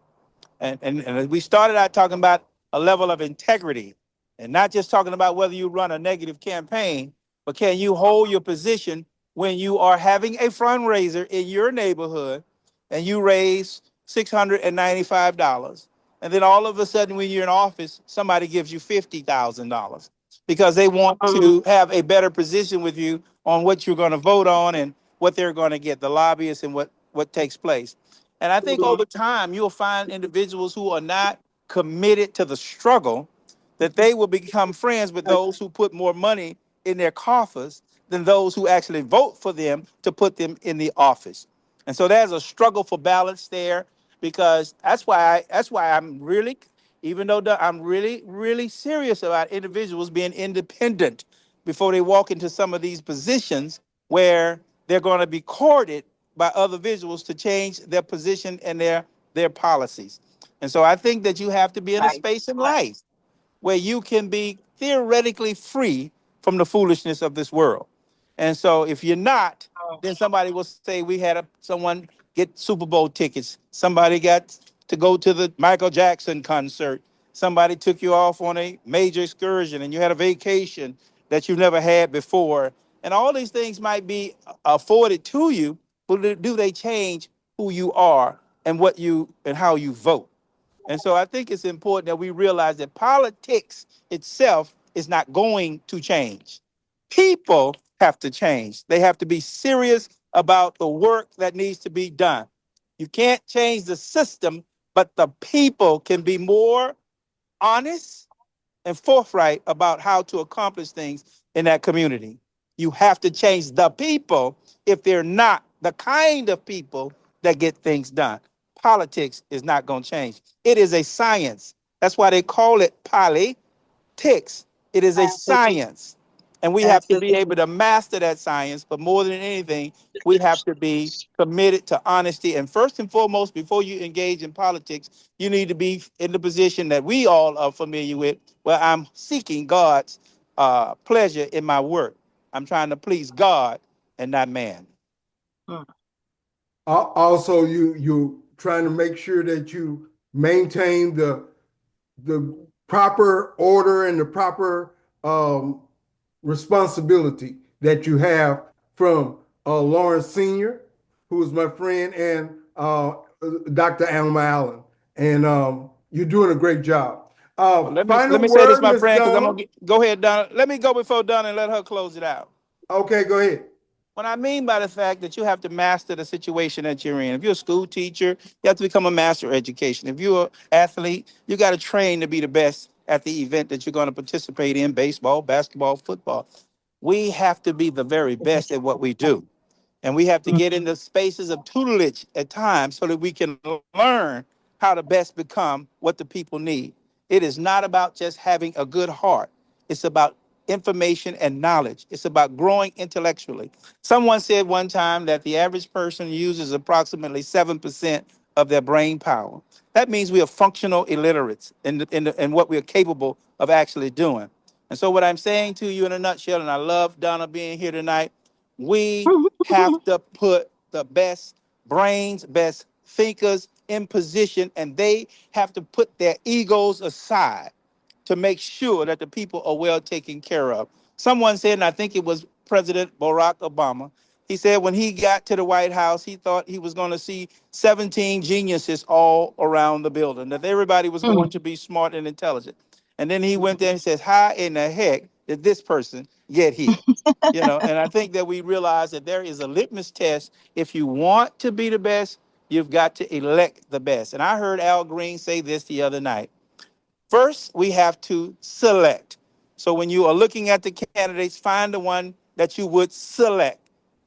And we started out talking about a level of integrity and not just talking about whether you run a negative campaign, but can you hold your position when you are having a fundraiser in your neighborhood and you raise $695. And then all of a sudden, when you're in office, somebody gives you $50,000 because they want Mhm. to have a better position with you on what you're going to vote on and what they're going to get, the lobbyists and what takes place. And I think Mhm. over time, you'll find individuals who are not committed to the struggle, that they will become friends with those who put more money in their coffers than those who actually vote for them to put them in the office. And so there's a struggle for balance there because that's why I'm really, even though I'm really, really serious about individuals being independent before they walk into some of these positions where they're going to be courted by other visuals to change their position and their policies. And so I think that you have to be in a Right. space in life where you can be theoretically free from the foolishness of this world. And so if you're not, then somebody will say we had someone get Super Bowl tickets. Somebody got to go to the Michael Jackson concert. Somebody took you off on a major excursion and you had a vacation that you never had before. And all these things might be afforded to you, but do they change who you are and what you and how you vote? And so I think it's important that we realize that politics itself is not going to change. People have to change. They have to be serious about the work that needs to be done. You can't change the system, but the people can be more honest and forthright about how to accomplish things in that community. You have to change the people if they're not the kind of people that get things done. Politics is not going to change. It is a science. That's why they call it ticks. It is a Absolutely. science. And we have to be Absolutely. able to master that science. But more than anything, we have to be committed to honesty. And first and foremost, before you engage in politics, you need to be in the position that we all are familiar with, where I'm seeking God's pleasure in my work. I'm trying to please God and not man. Mm. Also, you trying to make sure that you maintain the proper order and the proper responsibility that you have from Lawrence Senior, who is my friend, and Dr. Alma Allen, and you're doing a great job. Well, let Final me say this, word, my Miss friend, because Donna. go ahead, Donna. Let me go before Donna and let her close it out. Okay, go ahead. What I mean by the fact that you have to master the situation that you're in. If you're a school teacher, you have to become a master of education. If you're an athlete, you got to train to be the best at the event that you're going to participate in: baseball, basketball, football. We have to be the very best at what we do. And we have to get into spaces of tutelage at times so that we can learn how to best become what the people need. It is not about just having a good heart, it's about information and knowledge. It's about growing intellectually. Someone said one time that the average person uses approximately 7% of their brain power. That means we are functional illiterates in what we are capable of actually doing. And so, what I'm saying to you in a nutshell, and I love Donna being here tonight, we have to put the best brains, best thinkers in position, and they have to put their egos aside to make sure that the people are well taken care of. Someone said, and I think it was President Barack Obama, he said when he got to the White House, he thought he was going to see 17 geniuses all around the building, that everybody was going to be smart and intelligent. And then he went there and says, how in the heck did this person get here? You know, and I think that we realize that there is a litmus test. If you want to be the best, you've got to elect the best. And I heard Al Green say this the other night. First, we have to select. So when you are looking at the candidates, find the one that you would select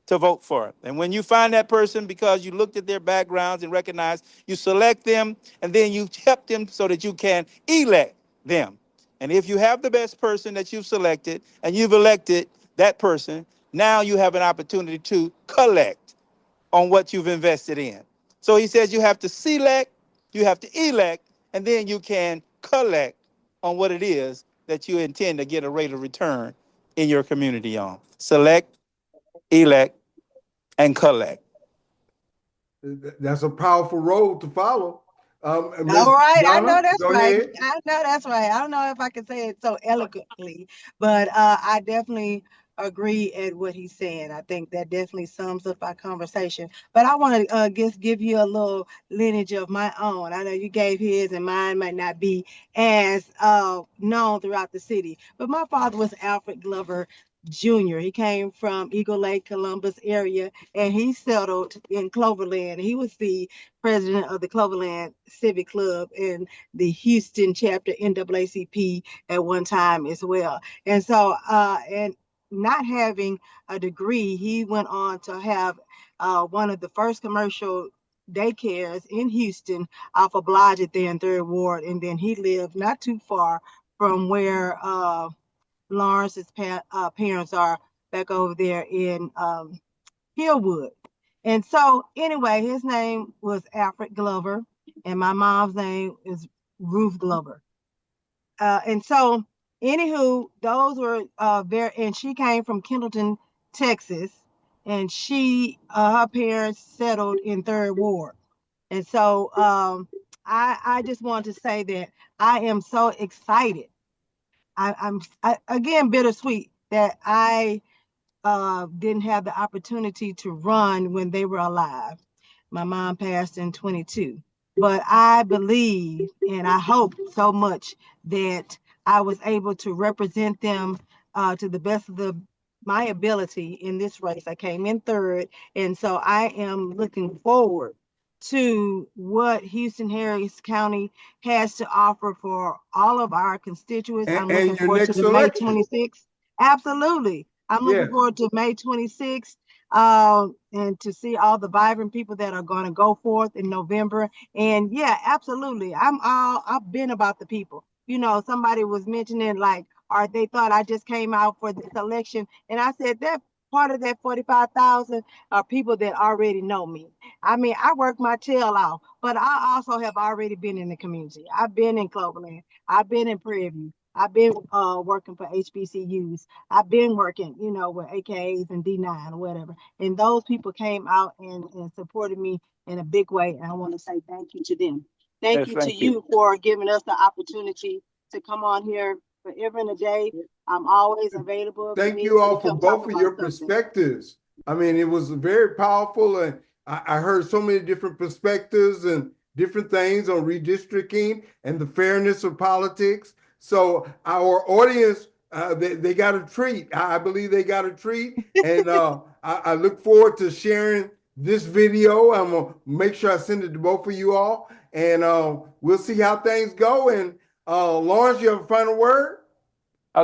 to vote for. And when you find that person, because you looked at their backgrounds and recognized, you select them, and then you help them so that you can elect them. And if you have the best person that you've selected and you've elected that person, now you have an opportunity to collect on what you've invested in. So he says you have to select, you have to elect, and then you can collect on what it is that you intend to get a rate of return in your community on. Select, elect, and collect. That's a powerful road to follow. All Miss right, I know Donna, that's go right. ahead. I know that's right. I don't know if I can say it so eloquently, but I definitely agree at what he's saying. I think that definitely sums up our conversation. But I want to just give you a little lineage of my own. I know you gave his, and mine might not be as known throughout the city. But my father was Alfred Glover Jr. He came from Eagle Lake, Columbus area, and he settled in Cloverland. He was the president of the Cloverland Civic Club and the Houston chapter NAACP at one time as well. And so, and not having a degree, he went on to have one of the first commercial daycares in Houston off of Blodgett there in Third Ward. And then he lived not too far from where Lawrence's parents are back over there in Hillwood. And so, anyway, his name was Alfred Glover, and my mom's name is Ruth Glover. And so, anywho, those were very, and she came from Kendleton, Texas, and her parents settled in Third Ward. And so, I just want to say that I am so excited. Again bittersweet that I didn't have the opportunity to run when they were alive. My mom passed in 22. But I believe and I hope so much that I was able to represent them to the best of my ability in this race. I came in third, and so I am looking forward to what Houston Harris County has to offer for all of our constituents. I'm looking And your forward to next the May election. 26th. Absolutely. I'm looking Yes. forward to May 26th and to see all the vibrant people that are going to go forth in November. And yeah, absolutely. I've been about the people. You know, somebody was mentioning like, or they thought I just came out for this election. And I said that part of that 45,000 are people that already know me. I mean, I work my tail off, but I also have already been in the community. I've been in Cloverland. I've been in Prairie View. I've been working for HBCUs. I've been working, you know, with AKAs and D9 or whatever. And those people came out and supported me in a big way. And I want to say thank you to them. Thank Yes, you to thank you. you for giving us the opportunity to come on here forever and a day. I'm always available if you Thank need you me to all for come talk both of about your something. perspectives. I mean, it was very powerful, and I heard so many different perspectives and different things on redistricting and the fairness of politics. So our audience, they got a treat. I believe they got a treat, and I look forward to sharing this video. I'm gonna make sure I send it to both of you all, and we'll see how things go. And Lawrence, you have a final word?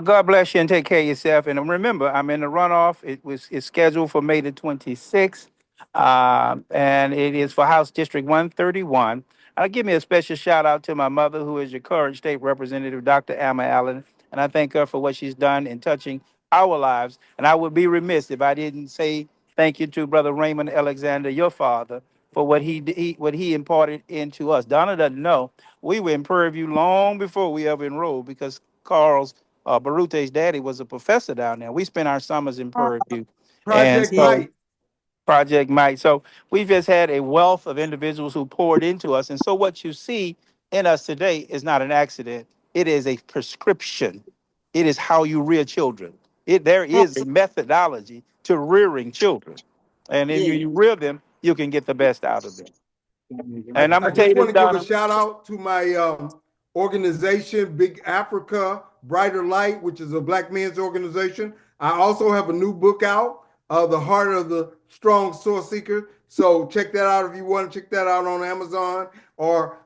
God bless you and take care of yourself. And remember, I'm in the runoff. It's scheduled for May the 26th, and it is for House District 131. I'll give me a special shout out to my mother, who is your current state representative, Dr. Emma Allen, and I thank her for what she's done in touching our lives. And I would be remiss if I didn't say thank you to Brother Raymond Alexander, your father, for what he imparted into us. Donna doesn't know we were in Prairie View long before we ever enrolled because Carl's Barute's daddy was a professor down there. We spent our summers in Prairie View, and Project so Mike. Project Mike. So we've just had a wealth of individuals who poured into us. And so what you see in us today is not an accident. It is a prescription. It is how you rear children. There is a methodology to rearing children. And then you rear them, you can get the best out of them. And I'm I gonna tell you just this, want to give a Donna. shout out to my organization, Big Africa Brighter Light, which is a Black men's organization. I also have a new book out, The Heart of the Strong Source Seeker. So check that out if you want to check that out on Amazon or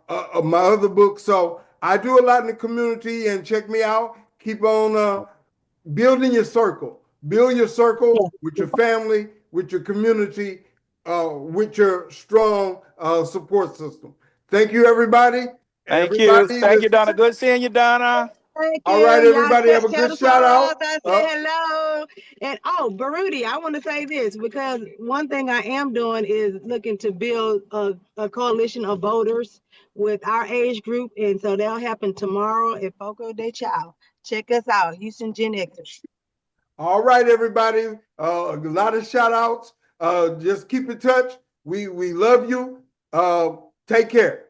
my other book. So I do a lot in the community, and check me out. Keep on building your circle. Build your circle with your family, with your community, with your strong support system. Thank you, everybody. Thank you. Everybody, Thank you, let's. Donna. Good seeing you, Donna. Thank All you. right, Y'all everybody, have a tell good the shout sorors out. I say hello. And oh, Baruti, I want to say this because one thing I am doing is looking to build a coalition of voters with our age group. And so that'll happen tomorrow at Foco de Chao. Check us out, Houston Gen Xers. All right, everybody. A lot of shout outs. Just keep in touch. We love you. Take care.